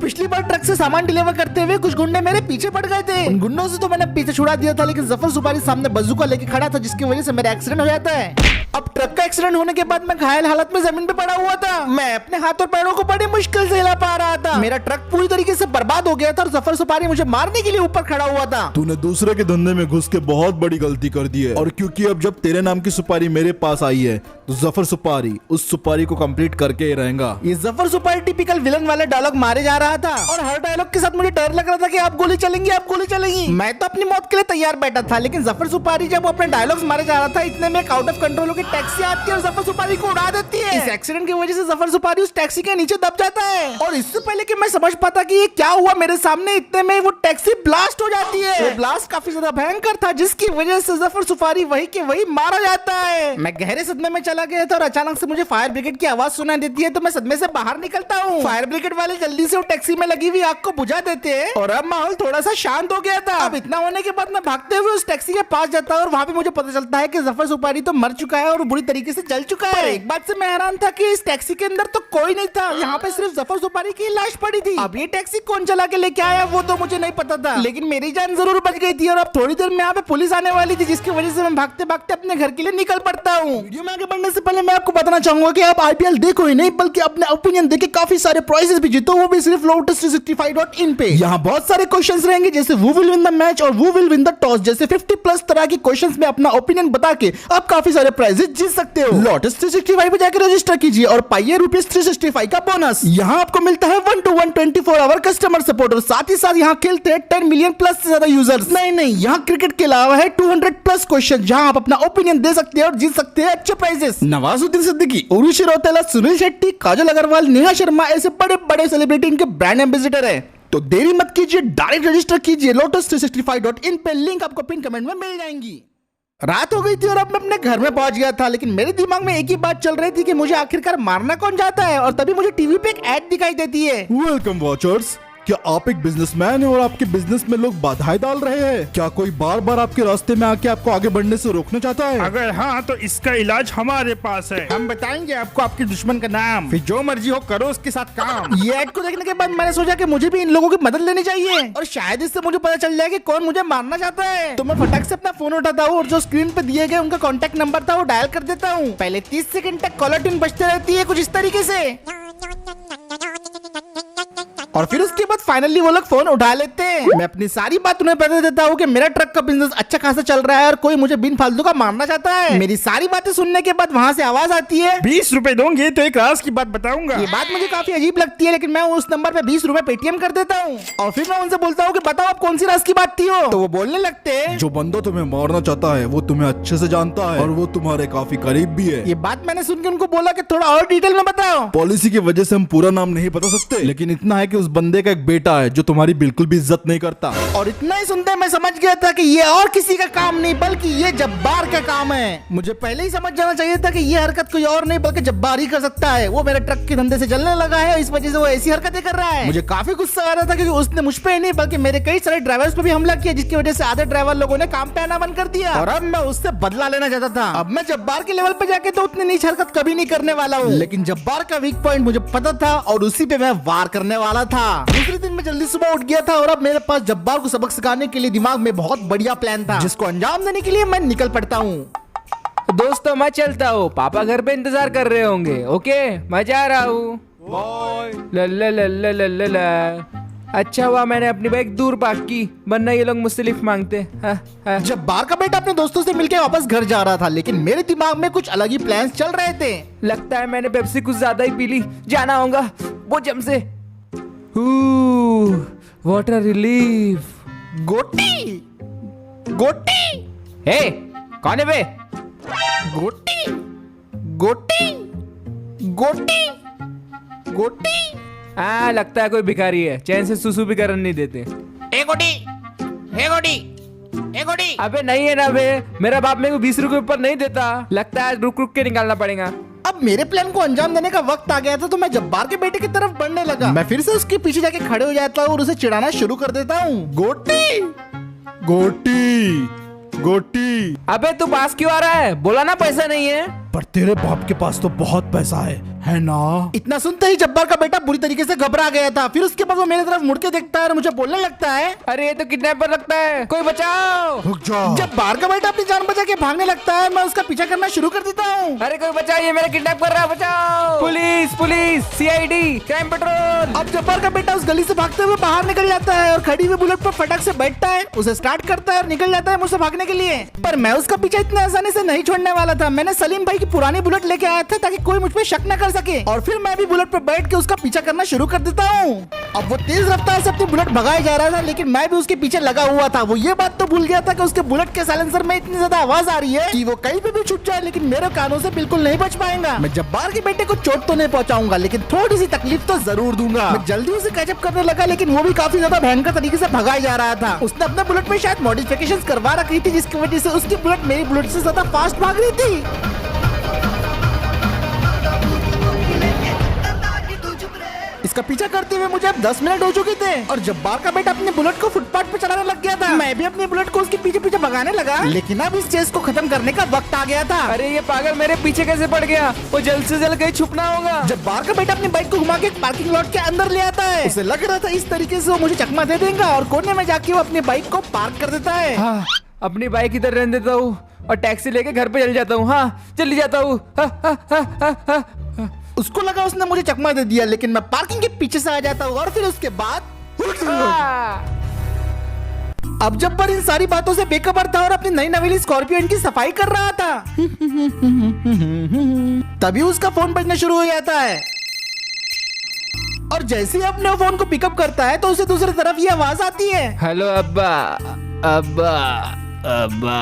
पिछली बार ट्रक से सामान डिलीवर करते हुए कुछ गुंडे मेरे पीछे पड़ गए थे। उन गुंडों से तो मैंने पीछे छुड़ा दिया था, लेकिन जफर सुपारी सामने बंदूक लेके खड़ा था, जिसकी वजह से मेरा एक्सीडेंट हो जाता है। अब ट्रक का एक्सीडेंट होने के बाद मैं घायल हालत में जमीन पे पड़ा हुआ था। मैं अपने हाथ और पैरों को बड़ी मुश्किल से हिला पा रहा था। मेरा ट्रक पूरी तरीके से बर्बाद हो गया था और जफर सुपारी मुझे मारने के लिए ऊपर खड़ा हुआ था। तूने दूसरे के धंधे में घुस के बहुत बड़ी गलती कर दी है, और क्योंकि अब जब तेरे नाम की सुपारी मेरे पास आई है तो जफर सुपारी उस सुपारी को कंप्लीट करके ही रहेगा। ये जफर सुपारी टिपिकल विलन वाला डायलॉग मारे जा रहा था, और हर डायलॉग के साथ मुझे डर लग रहा था कि आप गोली चलेंगी, आप गोली चलेंगी। मैं तो अपनी मौत के लिए तैयार बैठा था, लेकिन जफर सुपारी जब वो अपने डायलॉग्स मारे जा रहा था, इतने में एक आउट ऑफ कंट्रोल होकर टैक्सी आती है और जफर सुपारी को उड़ा देती है। इस एक्सीडेंट की वजह से जफर सुपारी उस टैक्सी के नीचे दब जाता है, और इससे पहले कि मैं समझ पाता कि ये क्या हुआ मेरे सामने, इतने में वो टैक्सी ब्लास्ट हो जाती है। वो ब्लास्ट काफी ज्यादा भयंकर था, जिसकी वजह से जफर सुपारी वही के वही मारा जाता है। मैं गहरे सदमे में चला गया था और अचानक से मुझे फायर ब्रिगेड की आवाज सुनाई देती है, तो मैं सदमे से बाहर निकलता हूँ। फायर ब्रिगेड वाले जल्दी से वो टैक्सी में लगी हुई आग को बुझा देते हैं, और अब माहौल थोड़ा सा शांत हो गया था। अब इतना होने के बाद मैं भागते हुए उस टैक्सी के पास जाता हूँ, और वहाँ पे मुझे पता चलता है कि जफर सुपारी तो मर चुका है और बुरी तरीके से जल चुका है। एक बात से मैं हैरान था कि इस टैक्सी के अंदर तो कोई नहीं था, यहाँ पे सिर्फ जफर सुपारी की लाश पड़ी थी। अब ये टैक्सी कौन चला के लेके आया वो तो मुझे नहीं पता था, लेकिन मेरी जान जरूर बच गई थी। और अब थोड़ी देर में यहाँ पे पुलिस आने वाली थी, जिसकी वजह से मैं भागते भागते अपने घर के लिए निकल पड़ता हूँ। वीडियो में आगे बढ़ने से पहले मैं आपको बताना चाहूंगा कि आप आईपीएल देखो ही नहीं, बल्कि अपने ओपिनियन देके काफी सारे प्राइजेस भी जीतो, वो भी सिर्फ lotus365.in पे। यहाँ बहुत सारे क्वेश्चंस रहेंगे, जैसे who will win the match और who will win the toss जैसे 50+ तरह की क्वेश्चंस में अपना ओपिनियन बता के आप काफी सारे प्राइजेस जीत सकते हो। lotus365 पे जाकर रजिस्टर कीजिए और पाइए ₹365 का बोनस। यहाँ आपको मिलता है 1-to-1 24 आवर कस्टमर सपोर्ट, और साथ ही साथ यहाँ खेलते हैं 10 मिलियन प्लस से ज्यादा यूजर्स। नहीं, यहाँ क्रिकेट के अलावा है 200+ क्वेश्चन, जहाँ आप अपना ओपिनियन दे सकते हैं और जीत सकते हैं अच्छे प्राइजेस। नवाजुद्दीन सिद्दीकी, उर्वशी रौतेला, सुनील शेट्टी, काजल अग्रवाल, नेहा शर्मा ऐसे बड़े बड़े सेलिब्रिटी इनके ब्रांड एम्बेसडर है। तो देरी मत कीजिए, डायरेक्ट रजिस्टर कीजिए lotus365.in पे, लिंक आपको पिन कमेंट में मिल जाएंगी। रात हो गई थी और अब मैं अपने घर में पहुंच गया था, लेकिन मेरे दिमाग में एक ही बात चल रही थी कि मुझे आखिरकार मारना कौन जाता है, और तभी मुझे टीवी पे एक ऐड दिखाई देती है। वेलकम वॉचर्स, क्या आप एक बिजनेसमैन हैं और आपके बिजनेस में लोग बाधाएं डाल रहे हैं? क्या कोई बार बार आपके रास्ते में आके आपको आगे बढ़ने से रोकना चाहता है? अगर हाँ तो इसका इलाज हमारे पास है। हम बताएंगे आपको आपके दुश्मन का नाम, फिर जो मर्जी हो करो उसके साथ काम। ये ऐड को देखने के बाद मैंने सोचा कि मुझे भी इन लोगों की मदद लेनी चाहिए, और शायद इससे मुझे पता चल जाए कि कौन मुझे मारना चाहता है। तो मैं फटाक से अपना फोन उठाता हूँ और जो स्क्रीन पे दिए गए उनका कॉन्टेक्ट नंबर था वो डायल कर देता हूँ। पहले 30 सेकंड तक कॉलर ट्यून बजते रहती है कुछ इस तरीके से, और फिर उसके बाद फाइनली वो लोग फोन उठा लेते हैं। मैं अपनी सारी बात उन्हें बता देता हूँ कि मेरा ट्रक का बिजनेस अच्छा खासा चल रहा है और कोई मुझे बिन फालतू का मारना चाहता है। मेरी सारी बातें सुनने के बाद वहाँ से आवाज आती है, 20 रुपए दोगे तो एक राज की बात बताऊंगा। ये बात मुझे काफी अजीब लगती है, लेकिन मैं उस नंबर पे 20 रुपए पेटीएम कर देता हूँ, और फिर मैं उनसे बोलता हूँ कि बताओ आप कौन सी राज की बात थी हो। तो वो बोलने लगते हैं, जो बंदा तुम्हें मारना चाहता है वो तुम्हें अच्छे से जानता है और वो तुम्हारे काफी करीब भी है। ये बात मैंने सुन के उनको बोला कि थोड़ा और डिटेल में बताओ। पॉलिसी की वजह से हम पूरा नाम नहीं बता सकते, लेकिन इतना है कि उस बंदे का एक बेटा है जो तुम्हारी बिल्कुल भी इज्जत नहीं करता। और इतना ही सुनते मैं समझ गया था कि ये और किसी का काम नहीं बल्कि ये जब्बार का काम है। मुझे पहले ही समझ जाना चाहिए था कि ये हरकत कोई और नहीं बल्कि जब्बार ही कर सकता है। वो मेरे ट्रक के धंधे से जलने लगा है, इस वजह से वो ऐसी हरकतें कर रहा है। मुझे काफी गुस्सा आ रहा था क्योंकि उसने मुझ पे ही नहीं बल्कि मेरे कई सारे ड्राइवर्स पे भी हमला किया, जिसकी वजह से आधे ड्राइवर लोगों ने काम पे आना बंद कर दिया, और अब मैं उससे बदला लेना चाहता था। अब मैं जब्बार के लेवल पे जाके तो उतनी नीच हरकत कभी नहीं करने वाला हूँ, लेकिन जब्बार का वीक पॉइंट मुझे पता था और उसी पे मैं वार करने वाला था। दूसरे दिन मैं जल्दी सुबह उठ गया था और अब मेरे पास जब्बार को सबक सिखाने के लिए दिमाग में बहुत बढ़िया प्लान था, जिसको अंजाम देने के लिए मैं निकल पड़ता हूँ। दोस्तों मैं चलता हूँ, पापा घर पे इंतजार कर रहे होंगे। ओके मैं जा रहा हूँ। अच्छा हुआ मैंने अपनी बाइक दूर पार्क की, वरना ये लोग मुझसे लिफ्ट मांगते। जब्बार का बेटा अपने दोस्तों से मिलकर वापस घर जा रहा था, लेकिन मेरे दिमाग में कुछ अलग ही प्लान्स चल रहे थे। लगता है मैंने पेप्सी कुछ ज्यादा ही पी ली, जाना होगा वो जम से। Water relief. गोटी गोटी, हे कौन है बे? गोटी गोटी गोटी गोटी। हाँ लगता है कोई भिखारी है, चैन से सुसु भी करने नहीं देते। ए गोटी, ए गोटी, ए गोटी। अबे नहीं है ना बे, मेरा बाप मेरे को 20 रुपए ऊपर नहीं देता। लगता है रुक रुक के निकालना पड़ेगा। अब मेरे प्लान को अंजाम देने का वक्त आ गया था, तो मैं जब्बार के बेटे की तरफ बढ़ने लगा। मैं फिर से उसके पीछे जाके खड़े हो जाता हूँ और उसे चिढ़ाना शुरू कर देता हूँ। गोटी गोटी गोटी। अबे तू पास क्यों आ रहा है? बोला ना पैसा नहीं है। पर तेरे बाप के पास तो बहुत पैसा है ना? इतना सुनते ही जब्बार का बेटा बुरी तरीके से घबरा गया था। फिर उसके बाद वो मेरी तरफ मुड़ के देखता है और मुझे बोलने लगता है, अरे ये तो किडनैपर लगता है, कोई बचाओ। रुक जा। जब्बार का बेटा अपनी जान बचा के भागने लगता है। मैं उसका पीछा करना शुरू कर देता हूँ। अरे कोई बचाइए, मेरा किडनैप कर रहा है, बचाओ। Police police, CID, crime petrol. अब जब्बार का बेटा उस गली से भागते हुए बाहर निकल जाता है और खड़ी हुई बुलेट पर फटक से बैठता है, उसे स्टार्ट करता है और निकल जाता है मुझसे भागने के लिए। पर मैं उसका पीछा इतने आसानी से नहीं छोड़ने वाला था। मैंने सलीम भाई की पुरानी बुलेट लेके आया था ताकि कोई मुझ पे शक न कर सके, और फिर मैं भी बुलेट पर बैठ के उसका पीछा करना शुरू कर देता हूँ। अब वो तेज रफ्तार से अपनी बुलेट भगाए जा रहा था, लेकिन मैं भी उसके पीछे लगा हुआ था। वो ये बात तो भूल गया था कि उसके बुलेट के साइलेंसर में इतनी ज्यादा आवाज आ रही है कि वो कहीं पे भी छूट जाए, लेकिन मेरे कानों से बिल्कुल नहीं बच पाएगा। मैं जब्बार के बेटे को चोट तो नहीं पहुंचाऊंगा, लेकिन थोड़ी सी तकलीफ तो जरूर दूंगा। मैं जल्दी उसे कैचअप करने लगा, लेकिन वो भी काफी ज्यादा भयंकर तरीके से भगाया जा रहा था। उसने अपने बुलेट में शायद मॉडिफिकेशंस करवा रखी थी, जिसकी वजह से उसकी बुलेट मेरी बुलेट से ज्यादा फास्ट भाग रही थी। इसका पीछा करते हुए मुझे अब 10 मिनट हो चुके थे और जब्बार का बेटा अपनी बुलेट को फुटपाथ पे चलाने लग गया था। मैं भी अपनी बुलेट को उसके पीछे पीछे भगाने लगा, लेकिन अब इस चेस को खत्म करने का वक्त आ गया था। अरे ये पागल मेरे पीछे कैसे पड़ गया? वो जल्द से जल्द कहीं छुपना होगा। जब्बार का बेटा अपनी बाइक को घुमा के एक पार्किंग लॉट के अंदर ले आता है। उसे लग रहा था इस तरीके से वो मुझे चकमा दे देगा और कोने में जाके वो अपनी बाइक को पार्क कर देता है। हाँ, अपनी बाइक इधर रहने देता हूँ और टैक्सी लेके घर पे चल जाता हूँ। हाँ, चली जाता हूँ। उसको लगा उसने मुझे चकमा दे दिया, लेकिन मैं पार्किंग के पीछे से आ जाता हूँ और फिर उसके बाद अब जब्बार इन सारी बातों से बेखबर था और अपनी नई नवेली स्कॉर्पियो की सफाई कर रहा था। तभी उसका फोन बजना शुरू हो जाता है और जैसे ही अपने फोन को पिकअप करता है तो उसे दूसरी तरफ ये आवाज आती है, हेलो अब्बा, अब्बा, अब्बा।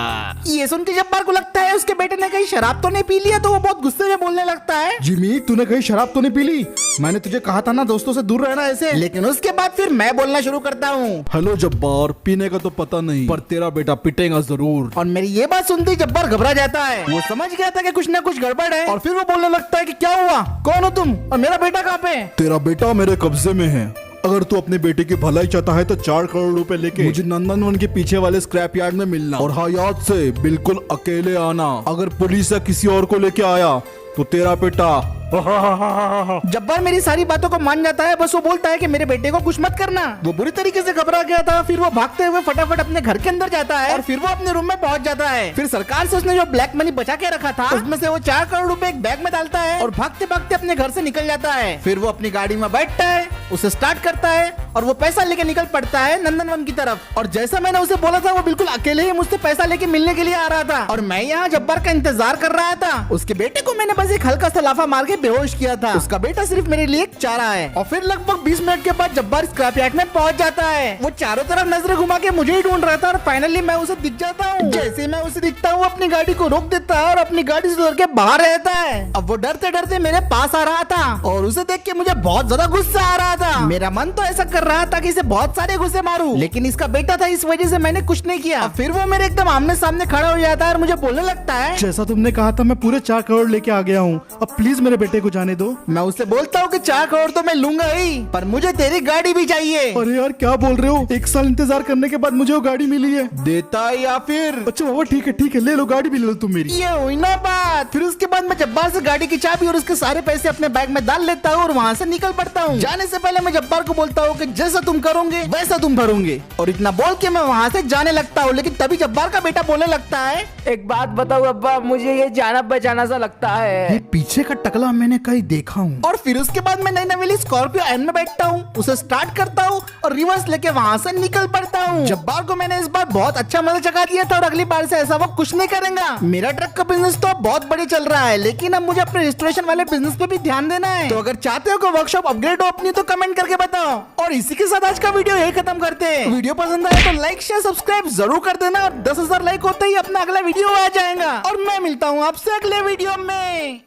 ये सुन के जब्बार को लगता है उसके बेटे ने कहीं शराब तो नहीं पी लिया, तो वो बहुत गुस्से में बोलने लगता है, जिमी तूने कहीं शराब तो नहीं पी ली? मैंने तुझे कहा था ना दोस्तों से दूर रहना ऐसे। लेकिन उसके बाद फिर मैं बोलना शुरू करता हूँ, हेलो जब्बार, पीने का तो पता नहीं पर तेरा बेटा पिटेगा जरूर। और मेरी ये बात सुनते ही जब्बार घबरा जाता है। वो समझ गया था कि कुछ ना कुछ गड़बड़ है और फिर वो बोलने लगता है कि क्या हुआ, कौन हो तुम और मेरा बेटा कहाँ पे? तेरा बेटा मेरे कब्जे में है। अगर तू अपने बेटे की भलाई चाहता है तो 4 करोड़ रुपए लेके मुझे नंदनवन के पीछे वाले स्क्रैप यार्ड में मिलना, और हाँ याद से बिल्कुल अकेले आना। अगर पुलिस या किसी और को लेके आया तो तेरा बेटा जब्बार मेरी सारी बातों को मान जाता है। बस वो बोलता है कि मेरे बेटे को कुछ मत करना। वो बुरी तरीके से घबरा गया था। फिर वो भागते हुए फटाफट अपने घर के अंदर जाता है और फिर वो अपने रूम में पहुंच जाता है। फिर सरकार से उसने जो ब्लैक मनी बचा के रखा था उसमें से वो 4 करोड़ रुपए एक बैग में डालता है और भागते भागते अपने घर से निकल जाता है। फिर वो अपनी गाड़ी में बैठता है, उसे स्टार्ट करता है और वो पैसा लेके निकल पड़ता है नंदनवन की तरफ। और जैसा मैंने उसे बोला था वो बिल्कुल अकेले ही मुझसे पैसा लेके मिलने के लिए आ रहा था और मैं यहाँ जब्बार का इंतजार कर रहा था। उसके बेटे को मैंने बस एक हल्का सा लाफा मार के बेहोश किया था। उसका बेटा सिर्फ मेरे लिए एक चारा है। और फिर लगभग 20 मिनट के बाद जब्बार स्क्रैप यार्ड में पहुंच जाता है। वो चारों तरफ नजरें घुमा के मुझे ही ढूंढ रहा था और फाइनली मैं उसे दिख जाता हूँ। जैसे मैं उसे दिखता हूँ अपनी गाड़ी को रोक देता है और अपनी गाड़ी से उतर के बाहर रहता है। अब वो डरते डरते मेरे पास आ रहा था और उसे देख के मुझे बहुत ज्यादा गुस्सा आ रहा था। मेरा मन तो ऐसा कर रहा था कि इसे बहुत सारे गुस्से मारूं, लेकिन इसका बेटा था इस वजह से मैंने कुछ नहीं किया। फिर वो मेरे एकदम आमने सामने खड़ा हो जाता है और मुझे बोलने लगता है, जैसा तुमने कहा था मैं पूरे 4 करोड़ लेके आ गया हूँ, अब प्लीज मेरे बेटे को जाने दो। मैं उससे बोलता हूँ कि 4 करोड़ तो मैं लूंगा ही, पर मुझे तेरी गाड़ी भी चाहिए। अरे यार क्या बोल रहे हो, 1 साल इंतजार करने के बाद मुझे वो गाड़ी मिली है। देता या फिर? अच्छा बाबा ठीक है ले लो, गाड़ी भी ले लो तुम मेरी। ये हुई ना बात। फिर उसके बाद मैं जब्बार से गाड़ी की चाबी और उसके सारे पैसे अपने बैग में डाल लेता हूँ और वहाँ से निकल पड़ता हूँ। जाने से पहले मैं जब्बार को बोलता हूँ कि जैसा तुम करोगे वैसा तुम भरोगे, और इतना बोल के मैं वहाँ से जाने लगता हूँ। लेकिन तभी जब्बार का बेटा बोलने लगता है, एक बात बताओ अब्बा, मुझे ये जाना पहचाना सा लगता है। ये पीछे का टकला मैंने कहीं देखा हूँ। और फिर उसके बाद मैं नई नवेली स्कॉर्पियो एन में बैठता हूँ, उसे स्टार्ट करता हूँ और रिवर्स लेके वहाँ से निकल पड़ता हूँ। जब्बार को मैंने इस बार बहुत अच्छा मजा चखा दिया था और अगली बार से ऐसा वो कुछ नहीं करेगा। मेरा ट्रक का बिजनेस तो अब बहुत बड़ी चल रहा है, लेकिन अब मुझे अपने रेस्टोरेशन वाले बिजनेस पे भी ध्यान देना है। तो अगर चाहते हो कि वर्कशॉप अपग्रेड हो अपनी, तो कमेंट करके बताओ। और इसी के साथ आज का वीडियो यही खत्म करते हैं। वीडियो पसंद आए तो लाइक शेयर सब्सक्राइब जरूर कर देना और 10,000 लाइक होते ही अपना अगला वीडियो आ जाएगा। और मैं मिलता हूँ आपसे अगले वीडियो में।